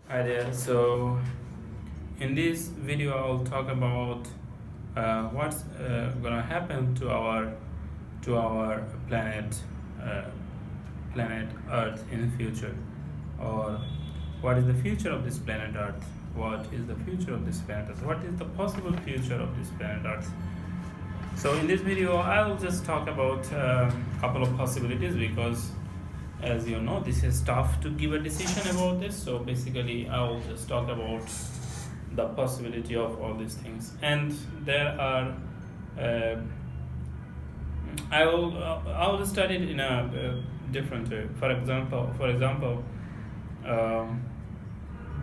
Hi there. So, in this video, I'll talk about what's gonna happen to our uh, planet Earth in the future, or what is the future of this planet Earth? What is the future of this planet Earth? What is the possible future of this planet Earth? So, in this video, I'll just talk about a couple of possibilities because as you know this is tough to give a decision about this, so basically I'll just talk about the possibility of all these things. And there are uh, I will study it in a different way. For example, um,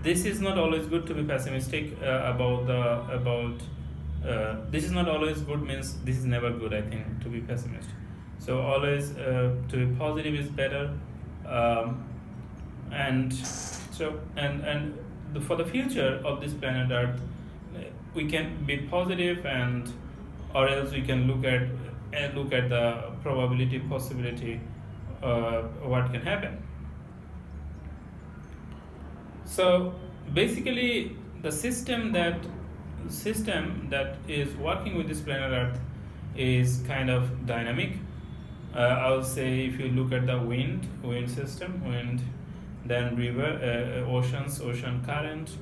this is not always good to be pessimistic about this is not always good means this is never good, I think, to be pessimist. So always to be positive is better. And for the future of this planet Earth, we can be positive, and or else we can look at the probability, possibility, what can happen. So basically, the system that is working with this planet Earth is kind of dynamic. I would say if you look at the wind system, then river, oceans, ocean current.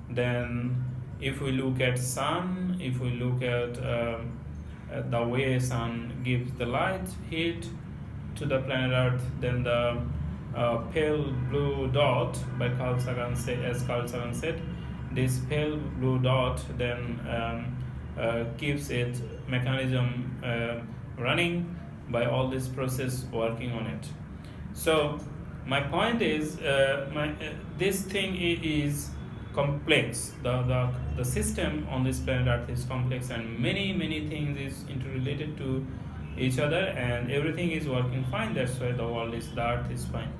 Then if we look at sun, if we look at the way sun gives the light, heat to the planet Earth, then the pale blue dot by Carl Sagan said, this pale blue dot then keeps its mechanism running by all this process working on it. So my point is, this thing is complex. The system on this planet Earth is complex, and many things is interrelated to each other, and everything is working fine. That's why the Earth is fine.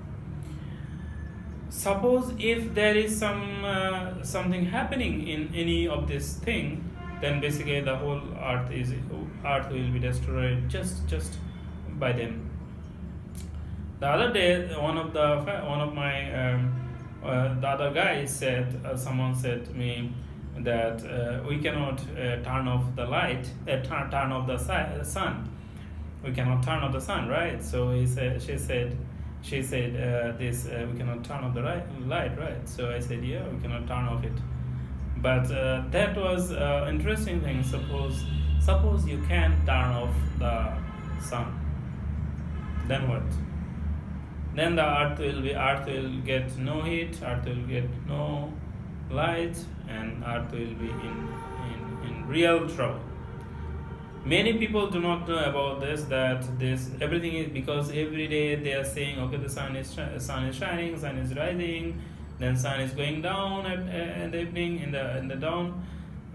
Suppose if there is something happening in any of this thing, then basically the whole Earth will be destroyed just by them. The other day, the other guy said, someone said to me that we cannot turn off the light, turn off the sun. We cannot turn off the sun, right? So she said this, we cannot turn off the light, right? So I said, yeah, we cannot turn off it. But that was interesting thing. Suppose you can turn off the sun, then what? Then the Earth will get no heat, Earth will get no light, and Earth will be in real trouble. Many people do not know about this, that this everything is because every day they are saying, okay, the sun is shining, sun is rising, then sun is going down at the evening, in the dawn,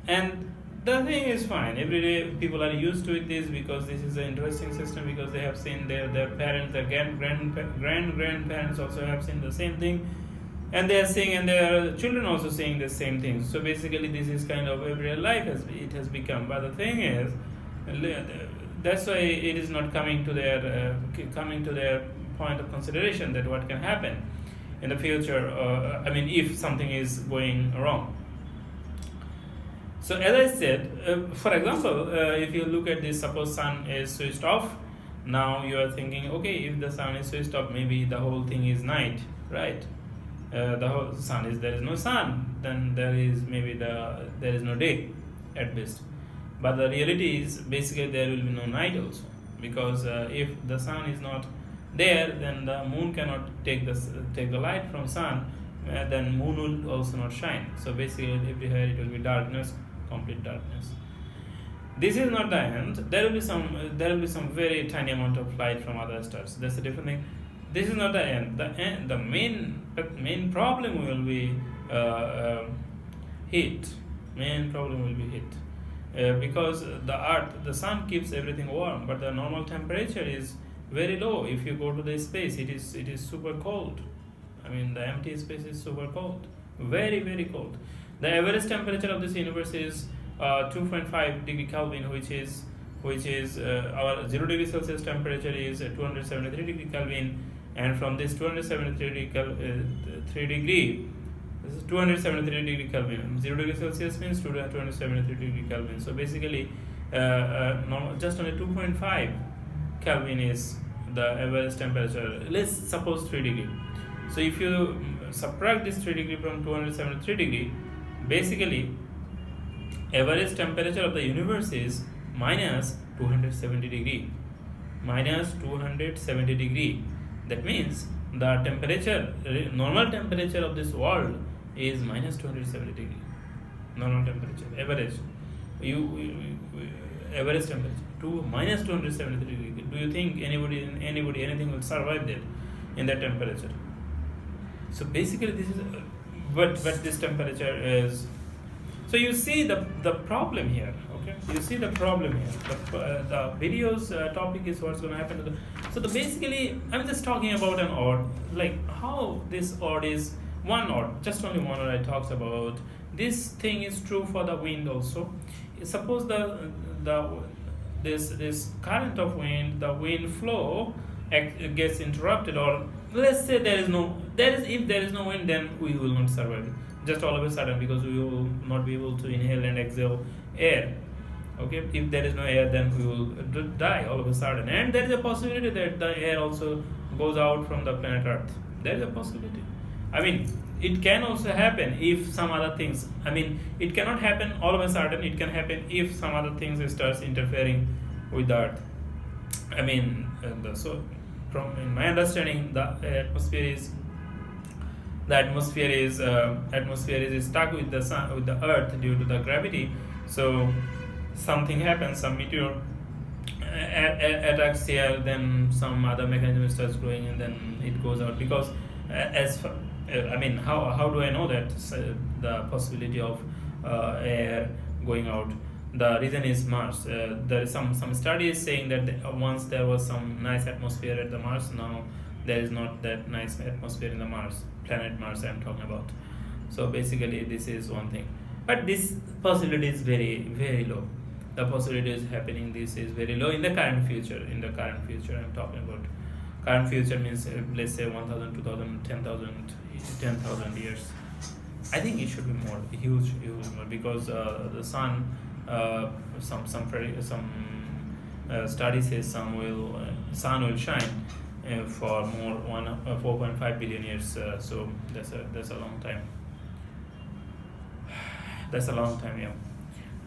and the thing is fine. Every day people are used to it, this because this is an interesting system, because they have seen their parents, their grandparents also have seen the same thing, and they are saying, and their children also saying the same thing. So basically this is kind of everyday life it has become. But the thing is, that's why it is not coming to their point of consideration, that what can happen in the future, if something is going wrong. So as I said, for example, if you look at this, suppose sun is switched off. Now you are thinking, okay, if the sun is switched off, maybe the whole thing is night, right? The whole there is no sun, then there is no day at best. But the reality is basically there will be no night also, because if the sun is not there, then the moon cannot take the light from sun. Then moon will also not shine. So basically everywhere it will be darkness, complete darkness. This is not the end. There will be some very tiny amount of light from other stars. That's a different thing. This is not the end. The main problem will be heat. Main problem will be heat. Because the sun keeps everything warm, but the normal temperature is very low. If you go to the space, it is super cold. The empty space is super cold, very cold. The average temperature of this universe is 2.5 degree Kelvin, which is our 0 degree Celsius temperature is 273 degree Kelvin, and from this 273 degree This is 273 degree Kelvin. 0 degree Celsius means 273 degree Kelvin. So basically, just only 2.5 Kelvin is the average temperature. Let's suppose 3 degree. So if you subtract this 3 degree from 273 degree, basically average temperature of the universe is minus 270 degree. Minus 270 degree. That means the temperature, normal temperature of this world is minus 270 degree. Normal temperature, average. Average temperature to minus 273 degree. Do you think anything will survive there in that temperature? So basically, this is what this temperature is. So you see the problem here. Okay, you see the problem here. The video's topic is what's going to happen to the. So basically, I'm just talking about an odd, like how this odd is one odd, just only one odd I talked about. This thing is true for the wind also. Suppose this current of wind, the wind flow gets interrupted, or let's say if there is no wind, then we will not survive just all of a sudden, because we will not be able to inhale and exhale air. Okay, if there is no air, then we will die all of a sudden, and there is a possibility that the air also goes out from the planet Earth. There is a possibility. I mean, it can also happen if some other things. I mean, it cannot happen all of a sudden. It can happen if some other things starts interfering with the Earth. I mean, so from in my understanding, the atmosphere is stuck with the sun, with the Earth due to the gravity. So something happens, some meteor attacks here, then some other mechanism starts growing, and then it goes out. Because how do I know that the possibility of air going out? The reason is Mars. There is some studies saying that once there was some nice atmosphere at the Mars, now there is not that nice atmosphere in the planet Mars I'm talking about. So basically, this is one thing. But this possibility is very, very low. The possibility is happening. This is very low in the current future. In the current future, I'm talking about. Current future means let's say 1,000, 2,000, 10,000 years. I think it should be more, huge more, because the sun. Some studies say sun will shine for more 4.5 billion years. So that's a long time. That's a long time, yeah.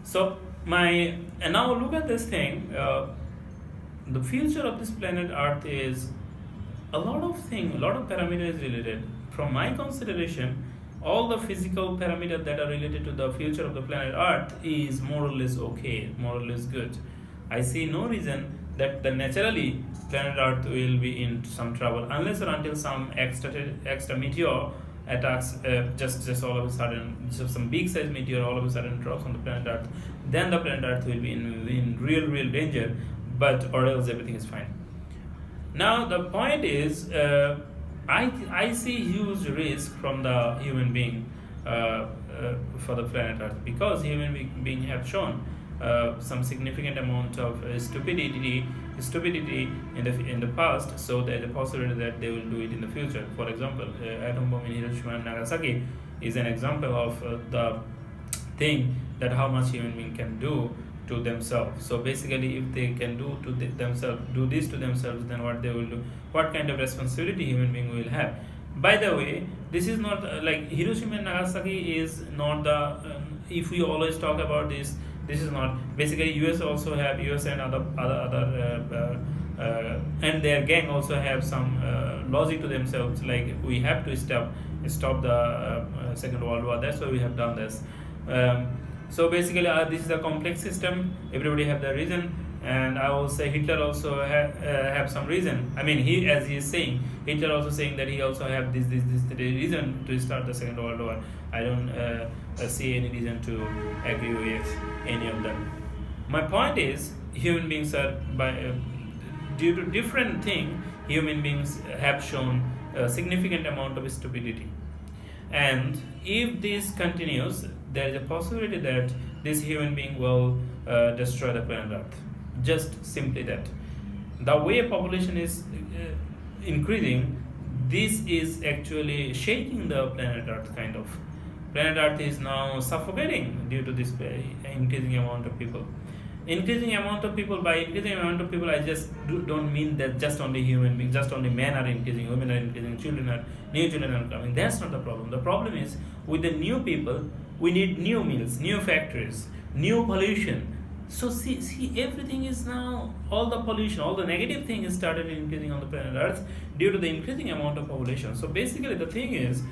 So and now look at this thing. The future of this planet Earth is a lot of parameters related. From my consideration, all the physical parameters that are related to the future of the planet Earth is more or less okay, more or less good. I see no reason that naturally planet Earth will be in some trouble unless or until some extra meteor attacks, just all of a sudden, just some big size meteor all of a sudden drops on the planet Earth. Then the planet Earth will be in real danger, but or else everything is fine. Now the point is, I see huge risk from the human being for the planet Earth, because human being have shown some significant amount of stupidity in the past. So there is a possibility that they will do it in the future. For example, atom bomb in Hiroshima and Nagasaki is an example of the thing that how much human being can do to themselves. So basically, if they can do this to themselves, then what they will do, what kind of responsibility human being will have. By the way, this is not like Hiroshima and Nagasaki is not the if we always talk about this is not basically US and other and their gang also have some logic to themselves, like we have to stop the Second World War. That's why we have done this. So basically, this is a complex system. Everybody have their reason, and I will say Hitler also have some reason. I mean, as he is saying, Hitler also saying that he also have this reason to start the Second World War. I don't see any reason to agree with any of them. My point is, human beings are due to different thing, human beings have shown a significant amount of stupidity. And if this continues, there is a possibility that this human being will destroy the planet Earth. Just simply that. The way population is increasing, this is actually shaking the planet Earth kind of. planet Earth is now suffocating due to this increasing amount of people. Increasing amount of people, by increasing amount of people, I just don't mean that just only human beings, just only men are increasing, women are increasing, new children are coming. That's not the problem. The problem is with the new people, we need new mills, new factories, new pollution. So see, everything is now, all the pollution, all the negative thing is started increasing on the planet Earth due to the increasing amount of population. So basically the thing is,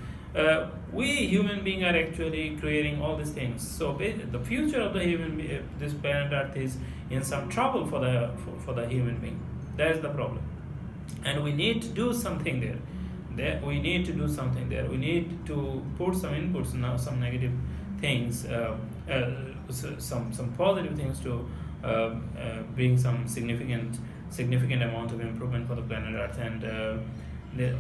we human beings are actually creating all these things. So the future of the this planet Earth is in some trouble for the human being. That's the problem, and we need to do something there. We need to do something there. We need to put some inputs now, some negative things, some positive things to bring some significant amount of improvement for the planet Earth, and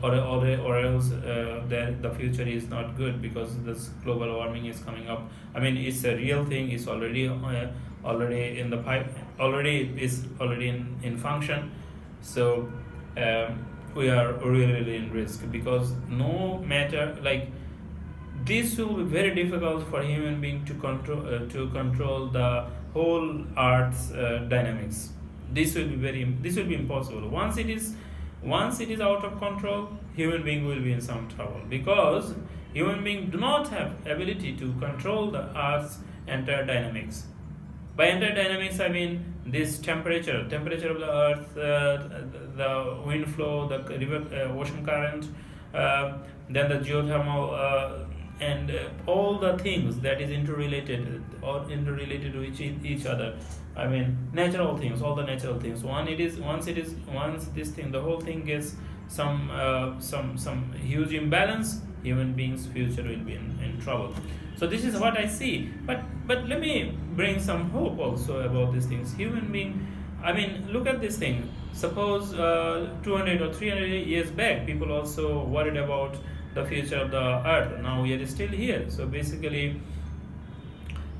or else the future is not good, because this global warming is coming up. I mean, it's a real thing. It's already in the pipe. Already in function. So we are really in risk, because no matter, like, this will be very difficult for human being to control the whole Earth's dynamics. This will be impossible. Once it is out of control, human being will be in some trouble, because human beings do not have ability to control the Earth's entire dynamics. By entire dynamics, I mean this temperature of the Earth, the wind flow, the river, ocean current, then the geothermal, and all the things that is interrelated with each other. I mean, natural things, all the natural things. Once the whole thing gets some huge imbalance, human beings' future will be in trouble. So this is what I see. But let me bring some hope also about these things. Human being, I mean, look at this thing. Suppose 200 or 300 years back, people also worried about the future of the Earth. Now we are still here. So basically,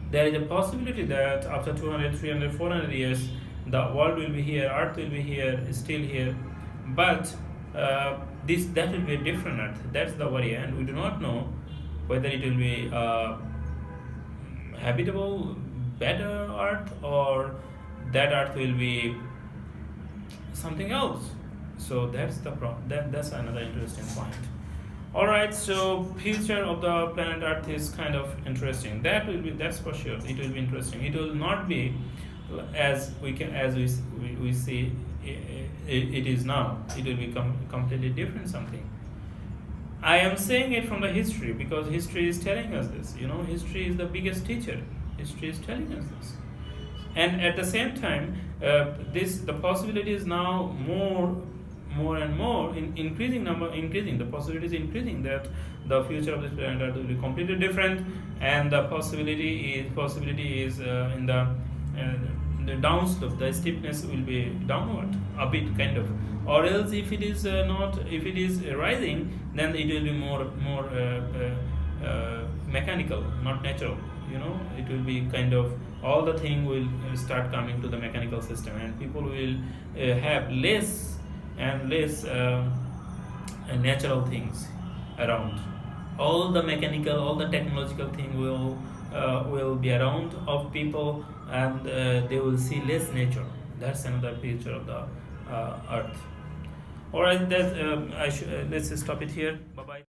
there is a possibility that after 200, 300, 400 years, the world will be here, Earth will be here, still here. But that will be a different Earth. That's the worry, and we do not know whether it will be habitable, better Earth, or that Earth will be something else. So that's the problem. That's another interesting point. All right, so future of the planet Earth is kind of interesting. That's for sure. It will be interesting. It will not be as we see it is now. It will become completely different something. I am saying it from the history, because history is telling us this. History is the biggest teacher. History is telling us this, and at the same time, the possibility is now more and more increasing. The possibility is increasing that the future of this planet Earth will be completely different, and the possibility is in the downslope. The steepness will be downward a bit, kind of, or else if it is rising, then it will be more mechanical, not natural. It will be kind of, all the thing will start coming to the mechanical system, and people will have less and less natural things around. All the mechanical, all the technological thing will be around of people, and they will see less nature. That's another picture of the Earth. All right, let's stop it here. Bye bye.